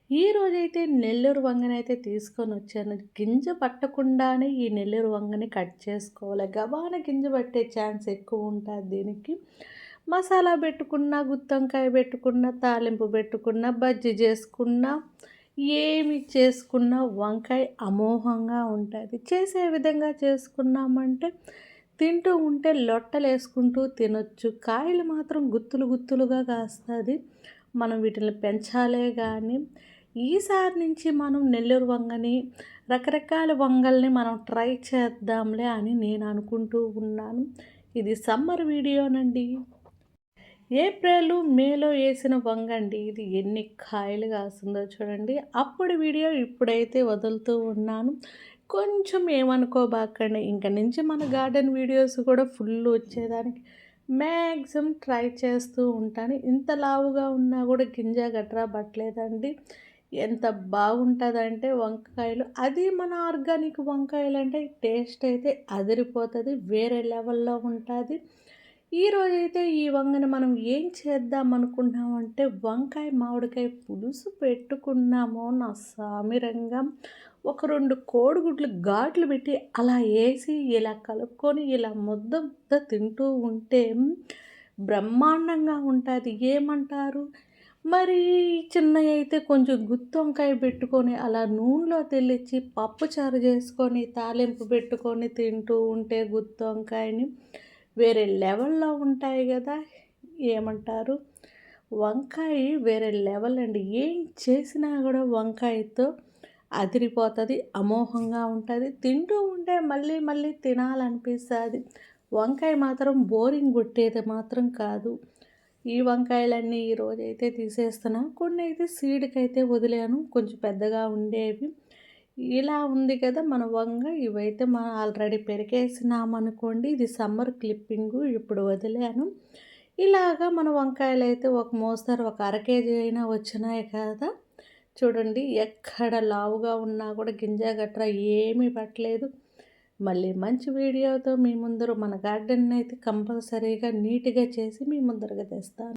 ఈరోజైతే నెల్లూరు వంగనైతే తీసుకొనొచ్చాను. గింజ పట్టకుండానే ఈ నెల్లూరు వంగని కట్ చేసుకోవాలి. గబాన గింజ పట్టే ఛాన్స్ ఎక్కువుంటాది దీనికి. మసాలా పెట్టుకున్నా, గుత్తొంకాయ పెట్టుకున్నా, తాలింపు పెట్టుకున్నా, బజ్జీ చేసుకున్నా, ఏమి చేసుకున్నా వంకాయ అమోఘంగా ఉంటది. చేసే విధంగా చేసుకున్నామంటే తింటూ ఉంటే లొట్టలేసుకుంటూ తినొచ్చు. కాయలు మాత్రం గుత్తులు గుత్తులుగా కాస్తది. మనం వీటిని పెంచాలే గానీ ఈసారి నుంచి మనం నెల్లూరు వంగని, రకరకాల వంగల్ని మనం ట్రై చేద్దాంలే అని నేను అనుకుంటూ ఉన్నాను. ఇది సమ్మర్ వీడియోనండి. ఏప్రిల్, మేలో ఏసిన వంగండి. ఇది ఎన్ని కాయలు కాసిందో చూడండి. అప్పుడు వీడియో ఇప్పుడైతే వదులుతూ ఉన్నాను. కొంచెం ఏమనుకోబాకండి. ఇంక నుంచి మన గార్డెన్ వీడియోస్ కూడా ఫుల్ వచ్చేదానికి మ్యాక్సిమం ట్రై చేస్తూ ఉంటాను. ఇంత లావుగా ఉన్నా కూడా గింజ గట్రా పట్టలేదండి. ఎంత బాగుంటుందంటే వంకాయలు, అది మన ఆర్గానిక్ వంకాయలంటే టేస్ట్ అయితే అదిరిపోతుంది. వేరే లెవెల్లో ఉంటుంది. ఈరోజైతే ఈ వంగని మనం ఏం చేద్దాం అనుకున్నామంటే వంకాయ మామిడికాయ పులుసు పెట్టుకున్నామో నా సామిరంగా ఒక 2 కోడిగుడ్లు ఘాట్లు పెట్టి అలా వేసి ఇలా కలుపుకొని ఇలా ముద్ద ముద్ద తింటూ ఉంటే బ్రహ్మాండంగా ఉంటుంది. ఏమంటారు? మరి చిన్నవి అయితే కొంచెం గుత్తొంకాయ పెట్టుకొని అలా నూనెలో తెల్లిచ్చి పప్పుచారు చేసుకొని తాలింపు పెట్టుకొని తింటూ ఉంటే గుత్తొంకాయని వేరే లెవెల్‌లో ఉంటాయి గదా! ఏమంటారు? వంకాయ వేరే లెవెల్ అండి. ఏం చేసినా గూడా వంకాయతో అదిరిపోతది. అమోఘంగా ఉంటది. తింటూ ఉంటే మళ్ళీ మళ్ళీ తినాలనిపిస్తది. వంకాయ మాత్రం బోరింగ్ కొట్టేది మాత్రం కాదు. ఈ వంకాయలన్నీ ఈరోజైతే తీసేస్తున్నా. కొన్నైతే సీడ్‌కైతే వదిలాను. కొంచెం పెద్దగా ఉండేవి. ఇలా ఉంది కదా మన వంగ. ఇవైతే మనం ఆల్రెడీ పెరికేసినామనుకోండి. ఇది సమ్మర్ క్లిప్పింగు ఇప్పుడు వదిలాను. ఇలాగా మన వంకాయలైతే ఒక మోస్తరు ఒక అర కేజీ అయినా వచ్చినాయి కదా! చూడండి ఎక్కడ లావుగా ఉన్నా కూడా గింజ గట్రా ఏమీ పట్టలేదు. మళ్ళీ మంచి వీడియోతో మీ ముందర మన గార్డెన్‌నైతే కంపల్సరీగా నీట్‌గా చేసి మీ ముందరగా తెస్తాను.